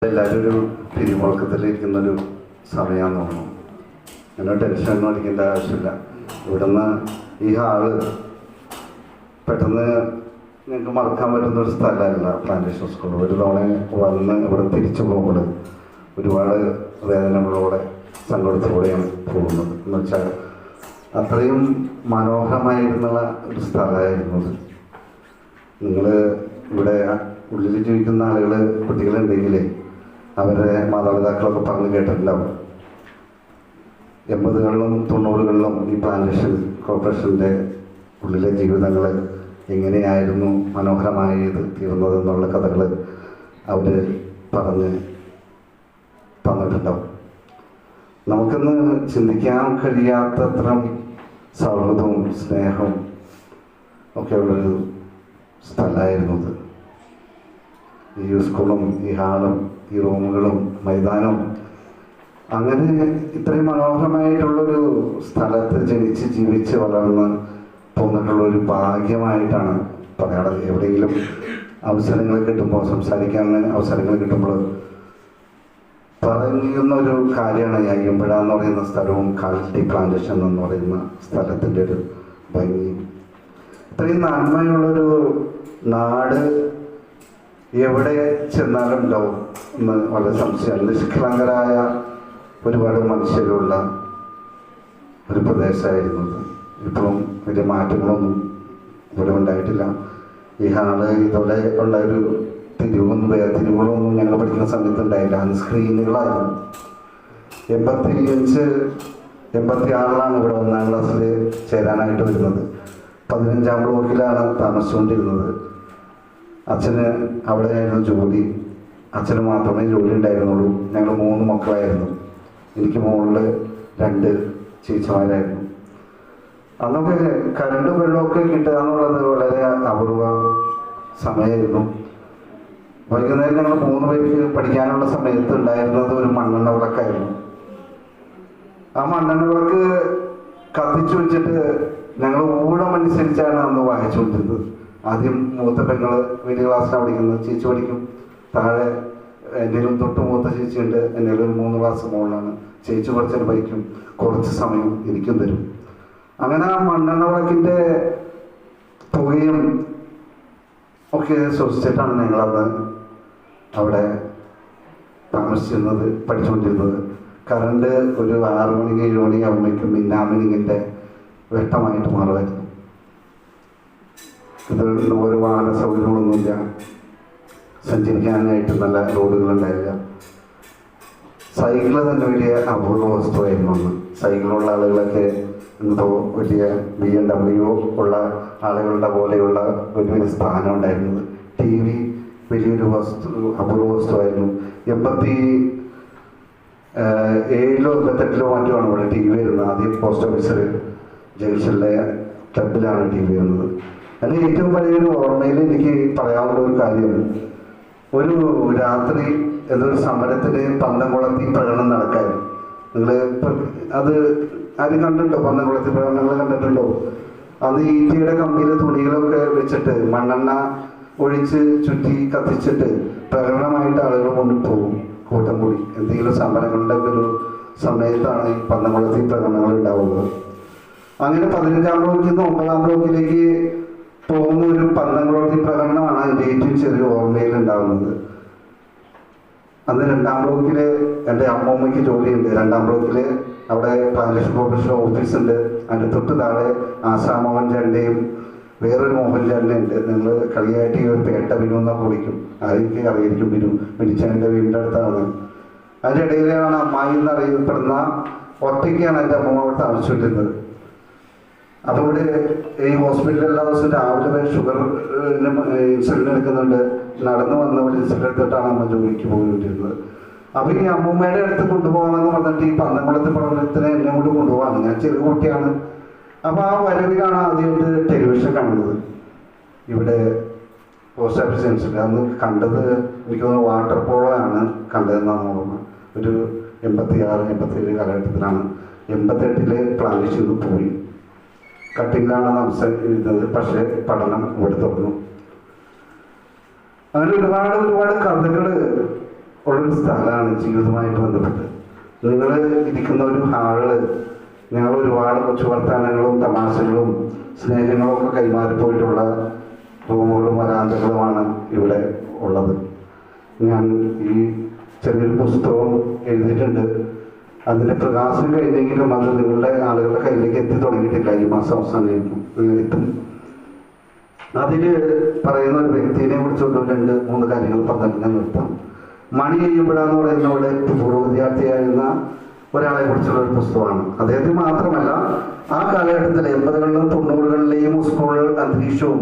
എല്ലാവരും ഒരു പിരിമുറുക്കത്തിലിരിക്കുന്നൊരു സമയമാണെന്ന് തോന്നുന്നു. അങ്ങനെ ടെൻഷനൊന്നും അടിക്കേണ്ട ആവശ്യമില്ല. ഇവിടുന്ന് ഈ ഹാള് പെട്ടെന്ന് ഞങ്ങൾക്ക് മറക്കാൻ പറ്റുന്നൊരു സ്ഥലമല്ല പ്ലാന്റേഷൻ സ്കൂൾ. ഒരു തവണ വന്ന് ഇവിടെ തിരിച്ചു പോകുമ്പോൾ ഒരുപാട് വേദനകളോടെ സങ്കടത്തോടെയാണ് പോകുന്നത്. എന്ന് വെച്ചാൽ അത്രയും മനോഹരമായിരുന്നുള്ള ഒരു സ്ഥലമായിരുന്നു അത്. നിങ്ങൾ ഇവിടെ ഉള്ളിൽ ജീവിക്കുന്ന ആളുകൾ, കുട്ടികളുണ്ടെങ്കിൽ അവരുടെ മാതാപിതാക്കളൊക്കെ പറഞ്ഞ് കേട്ടിട്ടുണ്ടാവും. 80കളിലും 90കളിലും ഈ പ്ലാന്റേഷൻ കോർപ്പറേഷൻ്റെ ഉള്ളിലെ ജീവിതങ്ങൾ എങ്ങനെയായിരുന്നു മനോഹരമായത് തീർന്നതെന്നുള്ള കഥകൾ അവർ പറഞ്ഞ് തന്നിട്ടുണ്ടാവും. നമുക്കൊന്ന് ചിന്തിക്കാൻ കഴിയാത്തത്ര സൗഹൃദവും സ്നേഹവും ഒക്കെയുള്ളൊരു സ്ഥലമായിരുന്നു അത്. ഈ സ്കൂളും ഈ ഹാളും ഈ റൂമുകളും മൈതാനവും അങ്ങനെ ഇത്രയും മനോഹരമായിട്ടുള്ളൊരു സ്ഥലത്ത് ജനിച്ച് ജീവിച്ച് വളർന്ന് പോന്നിട്ടുള്ളൊരു ഭാഗ്യമായിട്ടാണ് പറയാറ്. എവിടെയെങ്കിലും അവസരങ്ങൾ കിട്ടുമ്പോൾ, സംസാരിക്കാൻ അവസരങ്ങൾ കിട്ടുമ്പോൾ പറയുന്നൊരു കാര്യമാണ് അയ്യമ്പുഴ എന്ന് പറയുന്ന സ്ഥലവും കാൽറ്റി പ്ലാന്റേഷൻ എന്ന് പറയുന്ന സ്ഥലത്തിൻ്റെ ഒരു ഭംഗി. ഇത്രയും നന്മയുള്ളൊരു നാട് എവിടെ ചെന്നാലും ഉണ്ടാവും എന്ന് വളരെ സംശയമാണ്. നിഷ്കളങ്കരായ ഒരുപാട് മനുഷ്യരുള്ള ഒരു പ്രദേശമായിരുന്നത്. ഇപ്പോഴും വലിയ മാറ്റങ്ങളൊന്നും ഇവിടെ ഉണ്ടായിട്ടില്ല. ഈ ഹാള് ഇതോടെ ഉള്ള ഒരു തിരിവുകളൊന്നും ഞങ്ങൾ പഠിക്കുന്ന സമയത്ത് ഉണ്ടായില്ല. അന്ന് സ്ക്രീനുകളായിരുന്നു. 85, 86 ഇവിടെ 1ാം ക്ലാസ്സിൽ ചേരാനായിട്ട് വരുന്നത്. 15ാം ബ്ലോക്കിലാണ് താമസിച്ചുകൊണ്ടിരുന്നത്. അച്ഛന് അവിടെയായിരുന്നു ജോലി. അച്ഛന് മാത്രമേ ജോലി ഉണ്ടായിരുന്നുള്ളൂ. ഞങ്ങൾ 3 മക്കളായിരുന്നു. എനിക്ക് മുകളിൽ 2 ചേച്ചിമാരായിരുന്നു. അന്നൊക്കെ കരണ്ടും വെള്ളമൊക്കെ കിട്ടുക എന്നുള്ളത് വളരെ അപൂർവ സമയമായിരുന്നു. വൈകുന്നേരം ഞങ്ങൾ 3 പേർക്ക് പഠിക്കാനുള്ള സമയത്ത് ഉണ്ടായിരുന്നത് ഒരു മണ്ണെണ്ണ വിളക്കായിരുന്നു. ആ മണ്ണെണ്ണ വിളക്ക് കത്തിച്ചു വെച്ചിട്ട് ഞങ്ങൾ ഊഴമനുസരിച്ചാണ് അന്ന് വായിച്ചുകൊണ്ടിരുന്നത്. ആദ്യം മൂത്ത പെങ്ങൾ വലിയ ക്ലാസ്സിലാണ് പഠിക്കുന്നത്, ചേച്ചി പഠിക്കും. താഴെ എന്തെങ്കിലും തൊട്ട് മൂത്ത ചേച്ചിയുണ്ട്, എന്തെങ്കിലും 3 ക്ലാസ് മുകളിലാണ്. ചേച്ചി കുറച്ചൊരു പഠിക്കും, കുറച്ച് സമയം എനിക്കും തരും. അങ്ങനെ ആ മണ്ണെണ്ണ വിളക്കിൻ്റെ പുകയും ഒക്കെ ശ്വസിച്ചിട്ടാണ് ഞങ്ങളത് അവിടെ താമസിച്ചിരുന്നത്, പഠിച്ചുകൊണ്ടിരുന്നത്. കറണ്ട് ഒരു 6 മണി 7 മണി ആകുമ്പോഴേക്കും മിന്നാമിനിങ്ങിൻ്റെ വെട്ടമായിട്ട് മാറുമായിരുന്നു. ഇത് ഒരു വാഹന സൗകര്യങ്ങളൊന്നുമില്ല, സഞ്ചരിക്കാനായിട്ട് നല്ല റോഡുകളുണ്ടായില്ല. സൈക്കിള് തന്നെ വലിയ അപൂർവ വസ്തുവായിരുന്നു അന്ന്. സൈക്കിളുള്ള ആളുകളൊക്കെ എന്തോ വലിയ BMW ഉള്ള ആളുകളുടെ പോലെയുള്ള വലിയൊരു സ്ഥാനം ഉണ്ടായിരുന്നത്. TV വലിയൊരു അപൂർവ വസ്തുവായിരുന്നു. 87-ലോ 88-ലോ മറ്റുമാണ് ഇവിടെ TV വരുന്നത്. ആദ്യം പോസ്റ്റ് ഓഫീസർ ജംഗ്ഷനിലെ ക്ലബിലാണ് TV വരുന്നത്. അതിന് ഏറ്റവും വലിയൊരു ഓർമ്മയിൽ എനിക്ക് പറയാവുന്ന ഒരു കാര്യം, ഒരു രാത്രി എന്തൊരു സമരത്തിന് പന്തംകുളത്തി പ്രകടനം നടക്കായിരുന്നു. നിങ്ങൾ അത് ആരും കണ്ടിട്ടുണ്ടോ? പന്തംകുളത്തി പ്രകടനങ്ങൾ കണ്ടിട്ടുണ്ടോ? അന്ന് ഈറ്റയുടെ കമ്പിയിൽ തുണികളൊക്കെ വെച്ചിട്ട് മണ്ണെണ്ണ ഒഴിച്ച് ചുറ്റി കത്തിച്ചിട്ട് പ്രകടനമായിട്ട് ആളുകൾ മുന്നിൽ പോകും. കൂട്ടം കൂടി എന്തെങ്കിലും സമരങ്ങളുടെ ഒരു സമയത്താണ് ഈ പന്തംകുളത്തി പ്രകടനങ്ങൾ ഉണ്ടാവുന്നത്. അങ്ങനെ 15ാം ബ്ലോക്കിൽ നിന്ന് 9ാം ബ്ലോക്കിലേക്ക് പോകുന്ന ഒരു പന്തംകുളത്തി പ്രകടനമാണ് എൻ്റെ ഏറ്റവും ചെറിയ ഓർമ്മയിൽ ഉണ്ടാകുന്നത്. അന്ന് 2ാം ബ്ലോക്കിൽ എൻ്റെ അമ്മൂമ്മയ്ക്ക് ജോലിയുണ്ട്. 2ാം ബ്ലോക്കിൽ അവിടെ പ്ലാന്റേഷൻ കോർപ്പറേഷൻ ഓഫീസുണ്ട്. അതിൻ്റെ തൊട്ട് താഴെ ആശാമോഹൻ ചാണ്ടയും വേറൊരു മോഹൻ ചാണ്ടയുണ്ട്. നിങ്ങൾ കളിയായിട്ട് ഈ ഒരു പേട്ട ബിനു എന്നൊക്കെ വിളിക്കും. ആരെയൊക്കെ അറിയായിരിക്കും ബിനു. മിനിച്ചാൻ്റെ വീടിൻ്റെ അടുത്താണ്. അതിൻ്റെ ഇടയിലാണ് അമ്മായി എന്നറിയപ്പെടുന്ന ഒറ്റയ്ക്കാണ് എൻ്റെ അമ്മൂമ്മ അവിടെ താമസിച്ചിരുന്നത്. അതുകൊണ്ട് ഈ ഹോസ്പിറ്റലിൽ എല്ലാ ദിവസവും രാവിലെ ഷുഗർ ഇൻസുലിൻ എടുക്കുന്നുണ്ട്. നടന്നു വന്നവിടെ ഇൻസുലിൻ എടുത്തിട്ടാണ് അമ്മ ജോലിക്ക് പോയിരുന്നത്. അപ്പോൾ ഈ അമ്മൂമ്മയുടെ അടുത്ത് കൊണ്ടുപോകാമെന്ന് പറഞ്ഞിട്ട് ഈ പന്തംകുളത്ത് പഠനത്തിന് എന്നെ കൊണ്ട് കൊണ്ടുപോകാണ്. ഞാൻ ചെറിയ കുട്ടിയാണ്. അപ്പോൾ ആ വരവിലാണ് ആദ്യമായിട്ട് ടെലിവിഷൻ കാണുന്നത്. ഇവിടെ പോസ്റ്റ് ഓഫീസ് ജംഗ്ഷനിൽ അന്ന് കണ്ടത് എനിക്ക് തോന്നുന്നു വാട്ടർ പോളോ ആണ് കണ്ടതെന്നാണ് ഓർമ്മ. ഒരു 86, 87 കാലഘട്ടത്തിലാണ്. 88-ല് പ്ലാന്റേഷൻ പോയി. കട്ടിങ്ങിലാണ് താമസിച്ചിരുന്നത്. പക്ഷേ പഠനം ഇവിടെ തുറന്നു. അങ്ങനെ ഒരുപാട് കഥകൾ ഉള്ളൊരു സ്ഥലമാണ് ജീവിതവുമായിട്ട് ബന്ധപ്പെട്ട്. നിങ്ങൾ ഇരിക്കുന്ന ഒരു ഹാള് ഞങ്ങൾ ഒരുപാട് കൊച്ചു വർത്താനങ്ങളും തമാശകളും സ്നേഹങ്ങളും ഒക്കെ കൈമാറിപ്പോയിട്ടുള്ള റൂമുകളും വരാന്തകളുമാണ് ഇവിടെ ഉള്ളത്. ഞാൻ ഈ ചെറിയൊരു പുസ്തകം എഴുതിയിട്ടുണ്ട്. അതിൻ്റെ പ്രകാശം കഴിഞ്ഞെങ്കിലും അത് നിങ്ങളുടെ ആളുകളുടെ കയ്യിലേക്ക് എത്തി തുടങ്ങിയിട്ടില്ല. ഈ മാസം അവസാനം എത്തും. അതിൽ പറയുന്ന ഒരു വ്യക്തിയെ കുറിച്ചുകൊണ്ട് 2-3 കാര്യങ്ങൾ പറഞ്ഞിട്ട് ഞാൻ നിർത്താം. മണി ചെയ്യുമ്പോഴാന്ന് പറയുന്ന ഇവിടെ പൂർവ്വ വിദ്യാർത്ഥിയായിരുന്ന ഒരാളെ കുറിച്ചുള്ള ഒരു പുസ്തകമാണ്. അദ്ദേഹത്തിന് മാത്രമല്ല, ആ കാലഘട്ടത്തിൽ 80-കളിലും 90-കളിലെയും സ്കൂൾ അന്തരീക്ഷവും